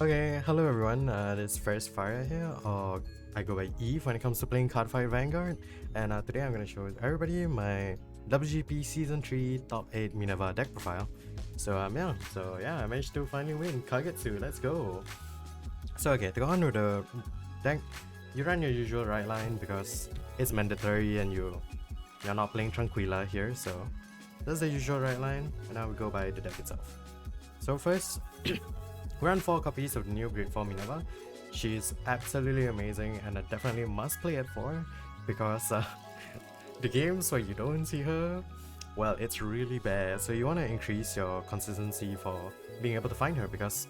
Okay, hello everyone, this is First Fire here, or I go by Eve when it comes to playing Cardfight Vanguard, and today I'm going to show everybody my WGP Season 3 Top 8 Minerva deck profile. So I managed to finally win Kagetsu, let's go! So okay, to go on with the deck, you run your usual right line because it's mandatory and you're not playing Tranquilla here, so that's the usual right line, and now we go by the deck itself. So first, we run 4 copies of the new Grade 4 Minerva. She's absolutely amazing and I definitely must play at 4 because the games where you don't see her, well, it's really bad. So you want to increase your consistency for being able to find her because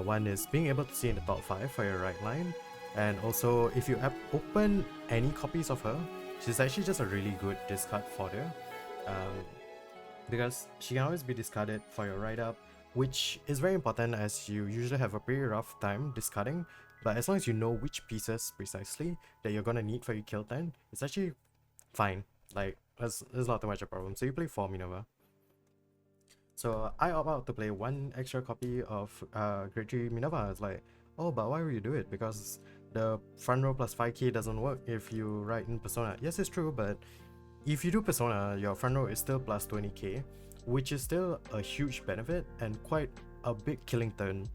one is being able to see in the top 5 for your right line, and also if you open any copies of her, she's actually just a really good discard fodder because she can always be discarded for your right up, which is very important as you usually have a pretty rough time discarding, but as long as you know which pieces precisely that you're gonna need for your kill turn, it's actually fine. Like, there's not too much of a problem. So you play 4 Minerva. So I opt out to play 1 extra copy of Grade 3 Minerva. It's like, oh, but why would you do it? Because the front row plus 5k doesn't work if you write in Persona. Yes, it's true, but if you do Persona, your front row is still plus 20k, which is still a huge benefit and quite a big killing turn.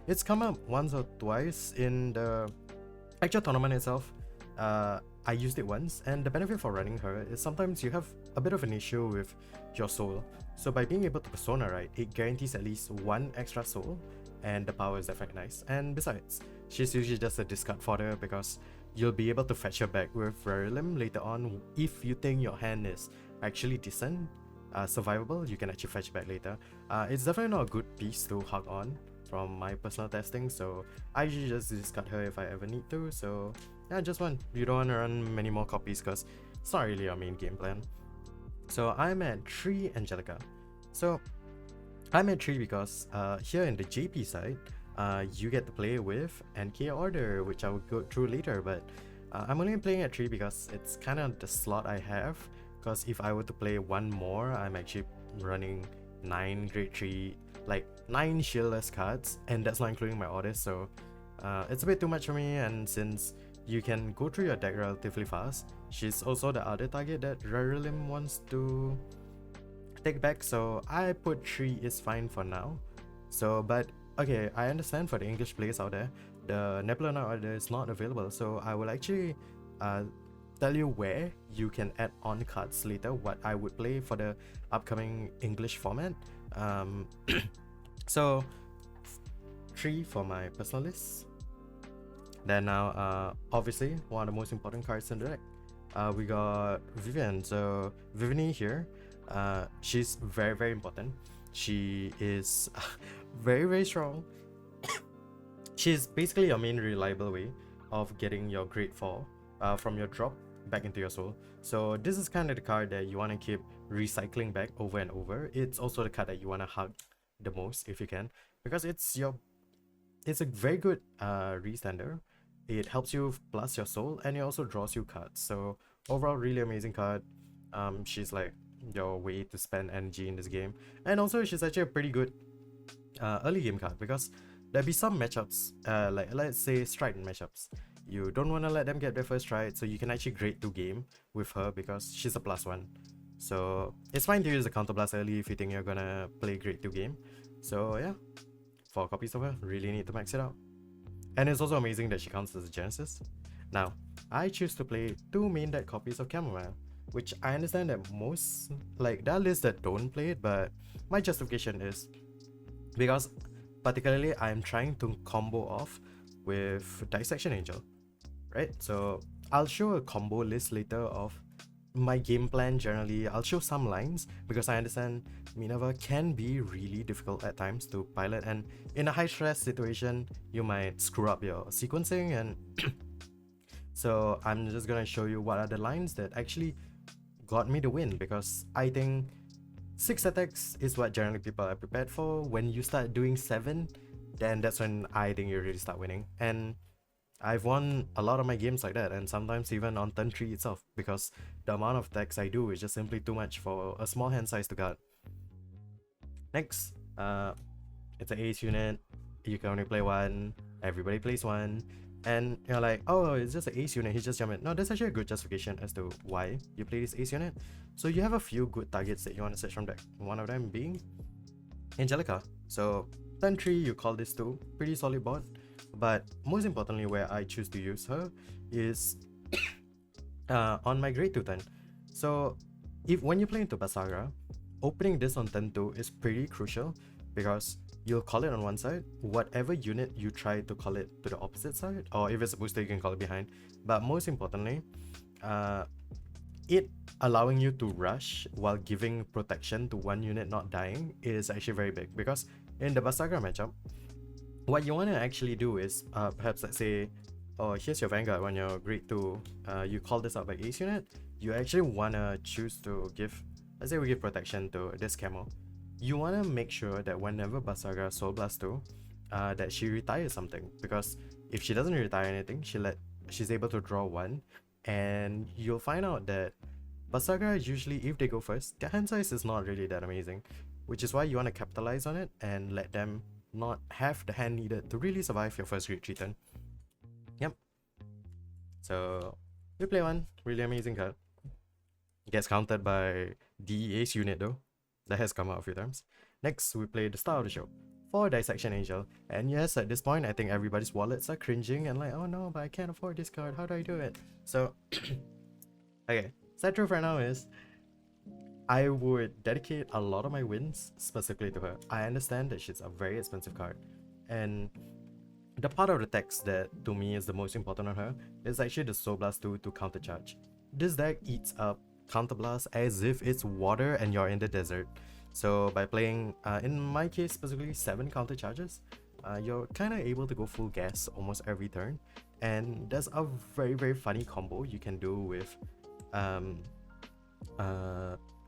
It's come up once or twice in the actual tournament itself. I used it once, and the benefit for running her is sometimes you have a bit of an issue with your soul. So by being able to Persona, right, it guarantees at least 1 extra soul, and the power is definitely nice. And besides, she's usually just a discard fodder because you'll be able to fetch her back with Verilim later on if you think your hand is actually decent, survivable. You can actually fetch back later. It's definitely not a good piece to hug on from my personal testing, so I usually just discard her if I ever need to. So yeah, just one. You don't want to run many more copies because it's not really our main game plan. So I'm at 3 Angelica. So I'm at 3 because here in the JP side, you get to play with NK Order, which I will go through later, but I'm only playing at 3 because it's kind of the slot I have, because if I were to play one more, I'm actually running 9 Grade 3, like 9 shieldless cards, and that's not including my orders, so it's a bit too much for me. And since you can go through your deck relatively fast, she's also the other target that Rarilim wants to take back, so I put 3 is fine for now. So, but okay, I understand for the English players out there, the Nebula order is not available, so I will actually tell you where you can add on cards later, what I would play for the upcoming English format. So 3 for my personal list. Then now, obviously, one of the most important cards in the deck. We got Vivian. So Vivian here, she's very important. She is very strong. She's basically your main reliable way of getting your Grade 4 from your drop back into your soul. So this is kind of the card that you want to keep recycling back over and over. It's also the card that you want to hug the most if you can, because it's a very good restander. It helps you plus your soul, and it also draws you cards. So overall, really amazing card. She's like your way to spend energy in this game, and also she's actually a pretty good early game card because there'll be some matchups, like let's say Stride matchups. You don't want to let them get their first Stride, so you can actually Grade 2 game with her because she's a +1. So it's fine to use the counter blast early if you think you're gonna play Grade 2 game. So yeah, 4 copies of her, really need to max it out. And it's also amazing that she counts as a Genesis. Now, I choose to play 2 main deck copies of Chamomile, which I understand that most, like, there are lists that don't play it, but my justification is because particularly I'm trying to combo off with Dissection Angel, right? So I'll show a combo list later of my game plan generally. I'll show some lines because I understand Minerva can be really difficult at times to pilot, and in a high stress situation you might screw up your sequencing, and so I'm just gonna show you what are the lines that actually got me the win, because I think 6 attacks is what generally people are prepared for. When you start doing 7, then that's when I think you really start winning, and I've won a lot of my games like that, and sometimes even on turn 3 itself, because the amount of attacks I do is just simply too much for a small hand size to guard. Next, it's an ace unit. you can only play one, everybody plays one, and you're like, oh, it's just an ace unit, he's just jumping. No, there's actually a good justification as to why you play this ace unit. So you have a few good targets that you want to search from deck, one of them being Angelica. So turn 3, you call this 2, pretty solid board. But most importantly, where I choose to use her is on my grade 2 turn. So when you play into Basagra, opening this on turn 2 is pretty crucial, because you'll call it on one side, whatever unit you try to call it to the opposite side, or if it's a booster you can call it behind. But most importantly, it allowing you to rush while giving protection to one unit not dying is actually very big, because in the Basagra matchup, what you want to actually do is perhaps, let's say, oh, here's your Vanguard when you're grade 2, you call this out by ace unit, you actually want to choose to give, let's say we give protection to this camo. You want to make sure that whenever Basagra Soul Blast 2, that she retires something, because if she doesn't retire anything, she's able to draw one, and you'll find out that Basagra usually, if they go first, their hand size is not really that amazing, which is why you want to capitalize on it and let them not have the hand needed to really survive your first grade 3 turn. Yep. So we play one really amazing card. Gets countered by the ace unit though. That has come out a few times. Next, we play the star of the show, 4 Dissection Angel. And yes, at this point, I think everybody's wallets are cringing and like, oh no, but I can't afford this card. How do I do it? So, okay. Sad truth right now is, I would dedicate a lot of my wins specifically to her. I understand that she's a very expensive card, and the part of the text that to me is the most important on her is actually the Soul Blast 2 to countercharge. This deck eats up Counterblast as if it's water and you're in the desert. So by playing, in my case specifically, 7 countercharges, you're kind of able to go full gas almost every turn. And there's a very, very funny combo you can do with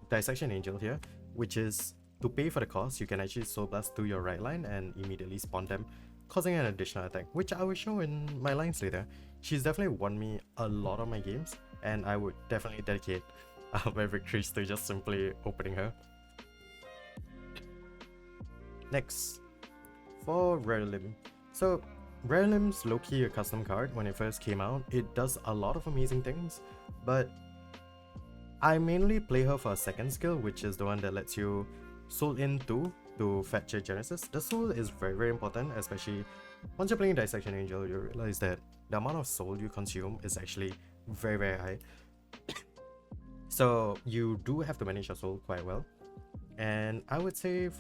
Dissection Angel here, which is to pay for the cost, you can actually Soul Blast to your right line and immediately spawn them, causing an additional attack, which I will show in my lines later. She's definitely won me a lot of my games, and I would definitely dedicate my victories to just simply opening her. Next, for Rare Limb. So Rare Limb's low-key a custom card. When it first came out, it does a lot of amazing things, but I mainly play her for a second skill, which is the one that lets you Soul in 2 to fetch a Genesis. The Soul is very, very important, especially once you're playing Dissection Angel, you realize that the amount of Soul you consume is actually very, very high. So you do have to manage your Soul quite well. And I would say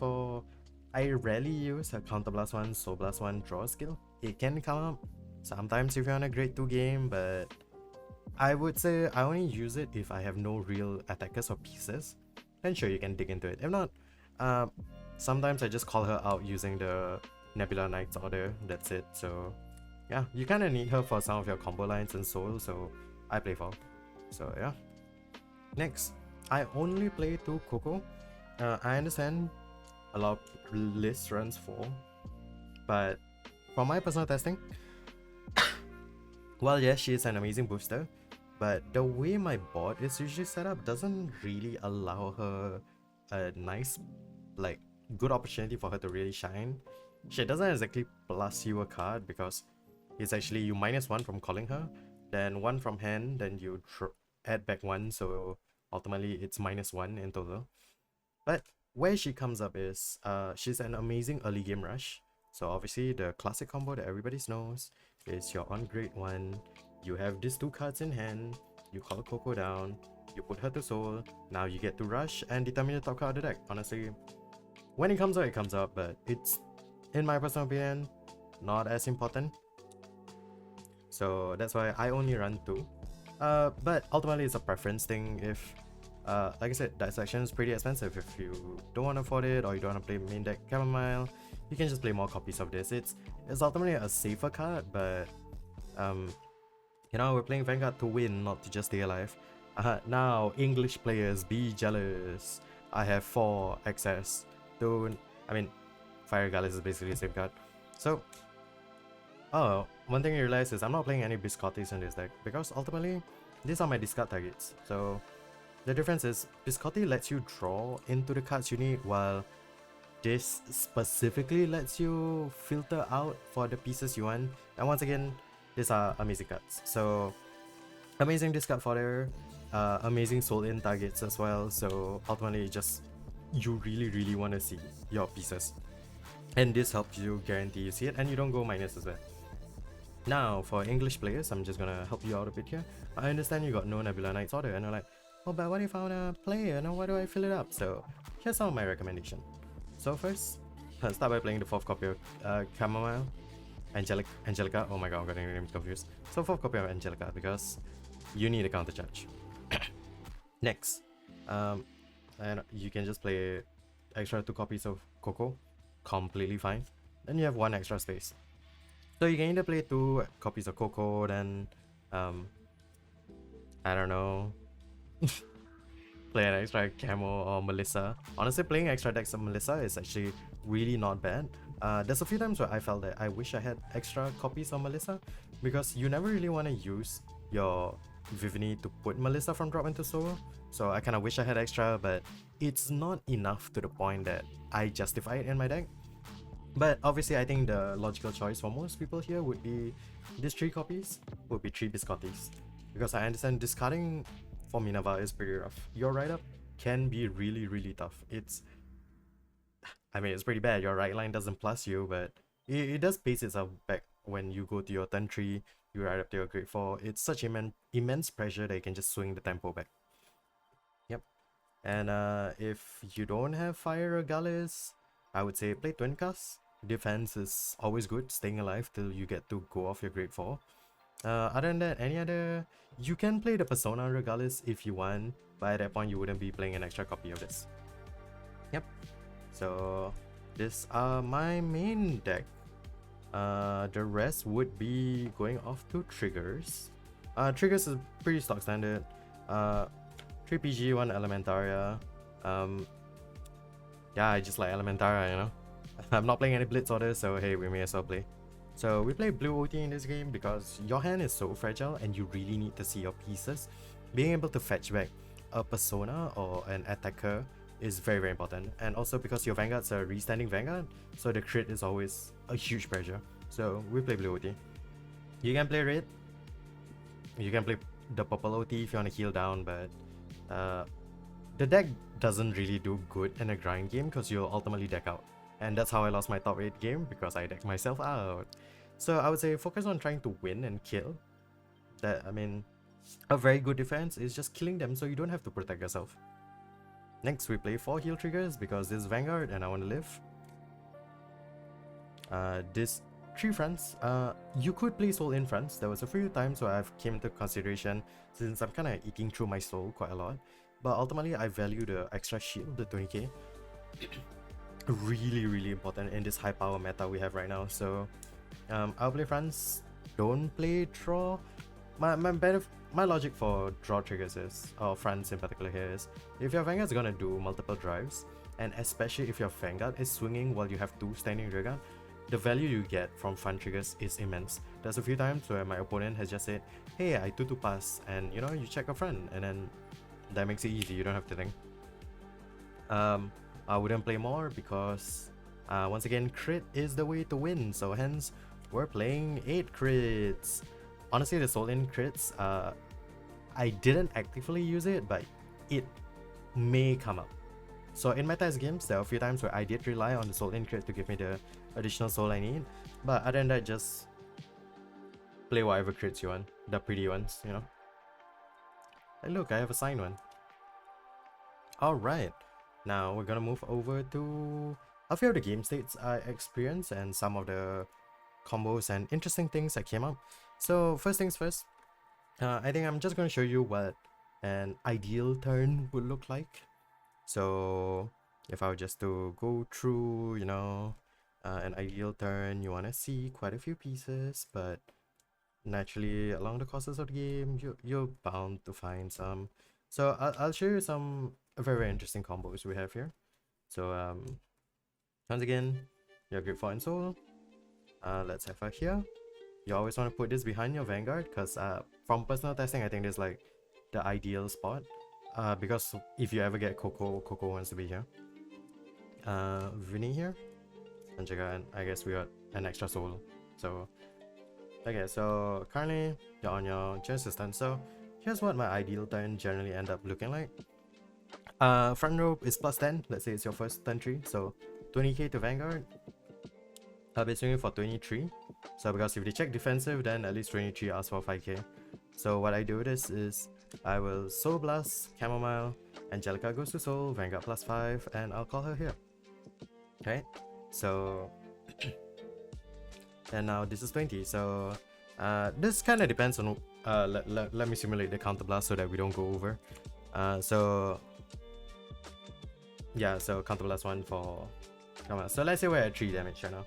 I rarely use a Counterblast 1, Soul Blast 1 draw skill. It can come up sometimes if you're on a grade 2 game, but I would say I only use it if I have no real attackers or pieces. Then sure, you can dig into it. If not, sometimes I just call her out using the Nebula Knights order, that's it. So yeah, you kind of need her for some of your combo lines and Soul, so I play 4. So yeah. Next, I only play 2 Coco. I understand a lot of lists runs 4, but from my personal testing, well, yes, she is an amazing booster, but the way my board is usually set up doesn't really allow her a nice, like, good opportunity for her to really shine. She doesn't exactly plus you a card, because it's actually you -1 from calling her, then 1 from hand, then you add back 1, so ultimately it's -1 in total. But where she comes up is, she's an amazing early game rush. So obviously the classic combo that everybody knows is you're on grade 1, you have these 2 cards in hand, you call Coco down, you put her to Soul, now you get to rush and determine the top card of the deck. Honestly, when it comes out, but it's, in my personal opinion, not as important. So that's why I only run 2. But ultimately it's a preference thing. If like I said, Dissection is pretty expensive. If you don't want to afford it, or you don't want to play main deck Chamomile, you can just play more copies of this. It's ultimately a safer card, but you know, we're playing Vanguard to win, not to just stay alive. Now, English players, be jealous. I have 4 access to, I mean, Fire Gallus is basically the same card. So, one thing you realize is I'm not playing any Biscottis in this deck, because ultimately, these are my discard targets. So, the difference is, Biscotti lets you draw into the cards you need, while this specifically lets you filter out for the pieces you want. And once again, these are amazing cards. So amazing discard fodder, amazing sold in targets as well. So ultimately, just you really want to see your pieces, and this helps you guarantee you see it, and you don't go minus as well. Now for English players, I'm just gonna help you out a bit here. I understand you got no Nebula Knight's Order, and you're like, oh, but what if I wanna play? You know, why do I fill it up? So here's some of my recommendation. So first, let's start by playing the 4th copy of Chamomile, Angelica. Oh my god, I'm getting names confused. So 4th copy of Angelica because you need a counter charge. Next, and you can just play extra 2 copies of Coco, completely fine. Then you have 1 extra space. So you can either play 2 copies of Coco, then I don't know, play an extra Camo or Melissa. Honestly, playing extra decks of Melissa is actually really not bad. There's a few times where I felt that I wish I had extra copies of Melissa, because you never really want to use your Vivini to put Melissa from drop into solo. So I kind of wish I had extra, but it's not enough to the point that I justify it in my deck. But obviously, I think the logical choice for most people here would be these 3 copies, would be 3 Biscottis. Because I understand discarding for Minerva is pretty rough. Your write-up can be really tough. I mean, it's pretty bad. Your right line doesn't plus you, but it does pace itself back when you go to your turn 3, you write up to your grade 4. It's such immense pressure that you can just swing the tempo back. Yep. And if you don't have Fire Regardless, I would say play Twin Cast. Defense is always good, staying alive till you get to go off your grade 4. Other than that, any other... You can play the Persona regardless if you want, but at that point you wouldn't be playing an extra copy of this. Yep. So these are my main deck. The rest would be going off to triggers. Triggers is pretty stock standard. 3 PG, 1 Elementaria. Yeah, I just like Elementaria, you know. I'm not playing any Blitz orders, so hey, we may as well play. So we play blue OT in this game because your hand is so fragile and you really need to see your pieces. Being able to fetch back a Persona or an attacker is very important, and also because your Vanguard's a restanding Vanguard, so the crit is always a huge pressure. So we play blue OT. You can play red, you can play the purple OT if you want to heal down, but the deck doesn't really do good in a grind game because you'll ultimately deck out. And that's how I lost my top 8 game, because I decked myself out. So I would say focus on trying to win and kill. I mean, a very good defense is just killing them so you don't have to protect yourself. Next, we play 4 heal triggers because this is Vanguard and I want to live. This 3 fronts, you could play soul in fronts. There was a few times where I've came into consideration since I'm kind of eating through my soul quite a lot. But ultimately, I value the extra shield, the 20k. Really important in this high power meta we have right now. So I'll play fronts, don't play draw. My logic for draw triggers is, or fronts in particular here, is if your Vanguard's gonna do multiple drives, and especially if your Vanguard is swinging while you have 2 standing rearguard, the value you get from front triggers is immense. There's a few times where my opponent has just said, hey, I 2-2 pass, and you know, you check a front, and then that makes it easy, you don't have to think. I wouldn't play more because once again, crit is the way to win, so hence we're playing 8 crits. Honestly, the soul in crits, I didn't actively use it, but it may come up. So in my test games, there are a few times where I did rely on the soul in crit to give me the additional soul I need, but other than that, just play whatever crits you want, the pretty ones, you know. And look, I have a signed one. Alright, now we're gonna move over to a few of the game states I experienced and some of the combos and interesting things that came up. So first things first, I think I'm just gonna show you what an ideal turn would look like. So if I were just to go through, you know, an ideal turn, you wanna see quite a few pieces, but naturally along the courses of the game, you're bound to find some. So I'll show you some very interesting combos we have here. So once again, your grade 4 and soul. Let's have her here. You always want to put this behind your Vanguard because from personal testing, I think this is like the ideal spot. Because if you ever get Coco, Coco wants to be here. Vinny here. And I guess we got an extra soul. So okay, so currently you're on your Genesis turn. So here's what my ideal turn generally end up looking like. Front row is +10. Let's say it's your first turn tree. So 20k to Vanguard. I'll be swinging for 23. So because if they check defensive, then at least 23 asks for 5k. So what I do this is I will Soul Blast, Chamomile, Angelica goes to Soul, Vanguard +5, and I'll call her here. Okay, so and now this is 20. So this kind of depends on let me simulate the counter blast so that we don't go over. So yeah, so counter blast 1 for Chamomile. So let's say we're at 3 damage right now.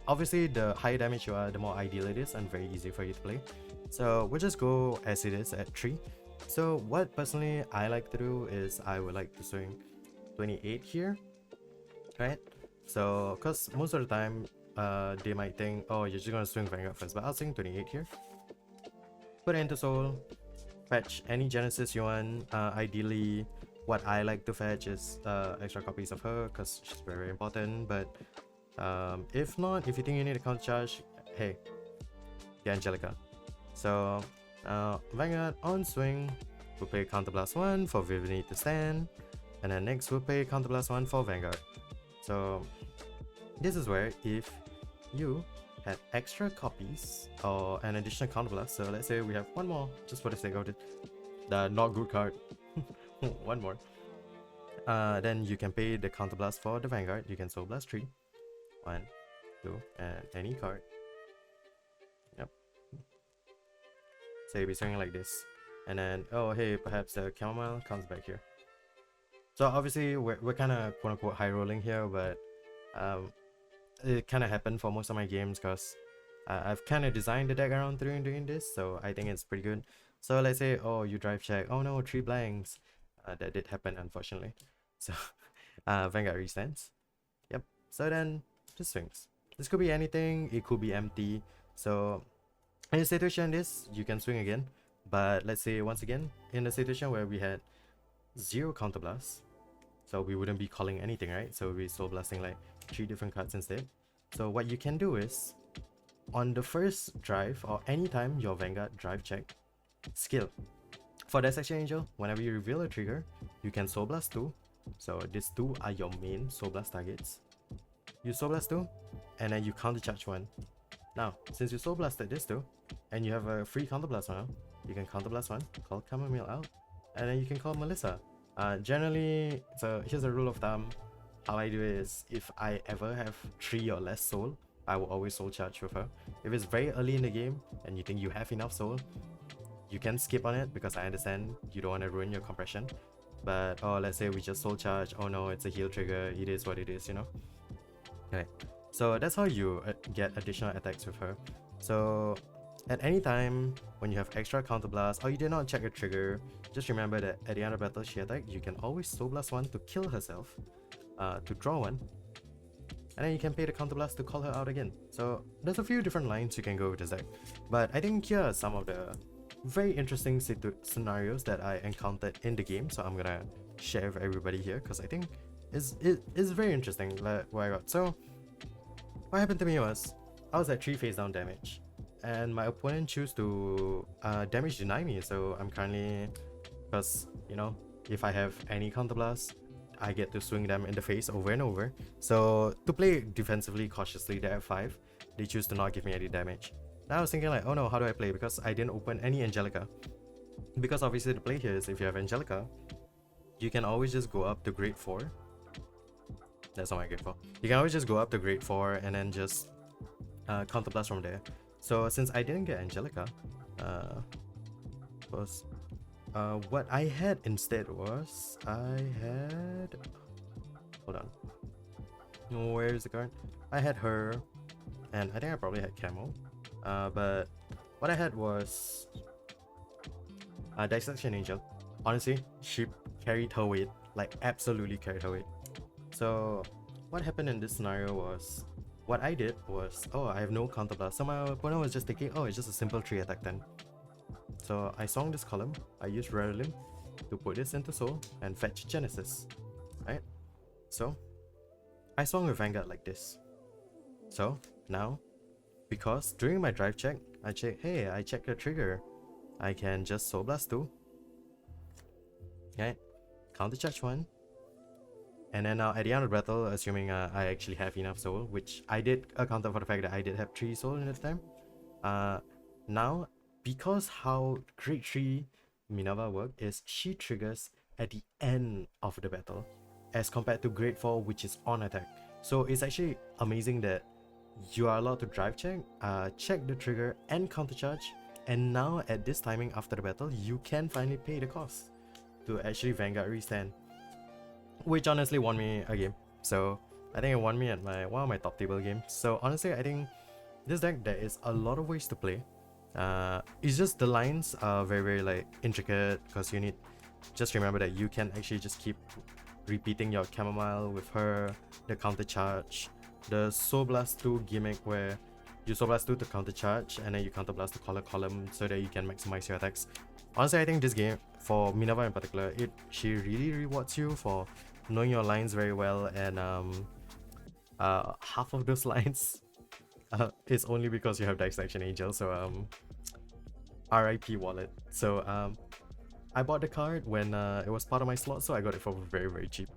Obviously the higher damage you are, the more ideal it is and very easy for you to play. So we'll just go as it is at 3. So what personally I like to do is I would like to swing 28 here, right? So because most of the time they might think, oh, you're just gonna swing Vanguard first, but I'll swing 28 here. Put it into Soul, fetch any Genesis you want. Ideally what I like to fetch is extra copies of her because she's very, very important, but if not, if you think you need a counter charge, hey, get Angelica. So Vanguard on swing, we'll play Counter Blast 1 for Viviani to stand, and then next we'll play Counter Blast 1 for Vanguard. So this is where if you had extra copies or an additional Counter Blast, so let's say we have one more, just for the sake of it, the not good card, one more, then you can pay the Counter Blast for the Vanguard. You can Soul Blast 3, 1, 2, and any card. Yep. So you'll be swinging like this, and then oh hey, perhaps the Chamomile comes back here. So obviously we're kind of quote unquote high rolling here, but it kind of happened for most of my games because I've kind of designed the deck around doing this, so I think it's pretty good. So let's say, oh, you drive check, oh no, 3 blanks. That did happen unfortunately. So Vanguard restands. Yep. So then just swings. This could be anything, it could be empty. So in a situation this, you can swing again. But let's say once again, in a situation where we had 0 counter blasts, so we wouldn't be calling anything, right? So we're Soul Blasting like 3 different cards instead. So what you can do is, on the first drive or anytime your Vanguard drive check, skill. For Dissection Angel, whenever you reveal a trigger, you can Soul Blast 2. So these 2 are your main Soul Blast targets. You Soul Blast 2, and then you counter charge 1. Now, since you Soul Blasted this 2, and you have a free counter blast now, you can counter blast 1, call Chamomile out, and then you can call Melissa. Generally, so here's a rule of thumb. How I do it is, if I ever have 3 or less soul, I will always soul charge with her. If it's very early in the game and you think you have enough soul, you can skip on it because I understand you don't want to ruin your compression. But oh, let's say we just soul charge, oh no, it's a heal trigger, it is what it is, you know. Okay, so that's how you get additional attacks with her. So at any time when you have extra counter blast or you did not check a trigger, just remember that at the end of battle she attack, you can always Soul Blast 1 to kill herself, to draw 1, and then you can pay the counter blast to call her out again. So there's a few different lines you can go with this deck, but I think here are some of the very interesting scenarios that I encountered in the game, so I'm gonna share with everybody here because I think it's very interesting like what I got. So what happened to me was, I was at 3 face down damage, and my opponent chose to damage deny me. So I'm currently, because you know, if I have any counter blast, I get to swing them in the face over and over. So to play defensively cautiously, they're at 5, they choose to not give me any damage. Now I was thinking like, oh no, how do I play? Because I didn't open any Angelica. Because obviously the play here is, if you have Angelica, you can always just go up to grade 4. That's not my grade 4. You can always just go up to grade 4 and then just counter blast from there. So since I didn't get Angelica, what I had instead was, I had, hold on, where is the card? I had her, and I think I probably had Camo, but what I had was Dissection Angel. Honestly, she carried her weight, like absolutely carried her weight. So what happened in this scenario was, what I did was, oh, I have no counter blast, so my opponent was just thinking, oh, it's just a simple 3 attack then. So I swung this column, I used Rare Limb to put this into Soul and fetch Genesis, right? So I swung with Vanguard like this. So now, because during my drive check, I checked the trigger. I can just Soul Blast 2. Okay, counter charge 1. And then now at the end of the battle, assuming I actually have enough soul, which I did account for the fact that I did have 3 soul in that time. Now, because how grade 3 Minerva work is she triggers at the end of the battle, as compared to grade 4, which is on attack. So it's actually amazing that you are allowed to drive check, check the trigger and counter charge, and now at this timing after the battle, you can finally pay the cost to actually Vanguard restand, which honestly won me a game. So I think it won me at one of my top table games. So honestly, I think this deck, there is a lot of ways to play. It's just the lines are very like intricate, because you need, just remember that you can actually just keep repeating your chamomile with her, the counter charge, the Soul Blast 2 gimmick where you Soul Blast 2 to counter charge and then you counter blast the column so that you can maximize your attacks. Honestly, I think this game, for Minerva in particular, she really rewards you for knowing your lines very well, and half of those lines is only because you have Dissection Angel, so RIP wallet. So I bought the card when it was part of my slot, so I got it for very cheap.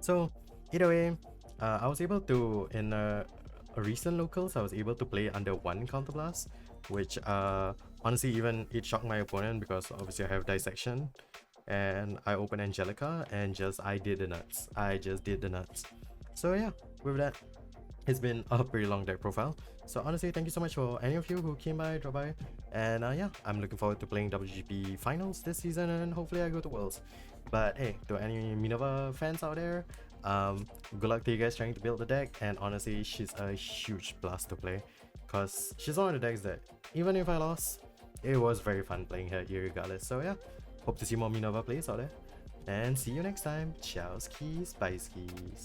So either way, I was able to, in a recent locals, I was able to play under 1 counterblast, which honestly even it shocked my opponent, because obviously I have Dissection and I open Angelica and I did the nuts. I just did the nuts. So yeah, with that, it's been a pretty long deck profile. So honestly, thank you so much for any of you who came by, dropped by, and yeah, I'm looking forward to playing WGP finals this season, and hopefully I go to Worlds. But hey, to any Minerva fans out there, good luck to you guys trying to build the deck, and honestly, she's a huge blast to play, because she's one of the decks that, even if I lost, it was very fun playing her irregardless. So yeah, hope to see more Minerva plays out there, and see you next time. Ciao skis, bye skis.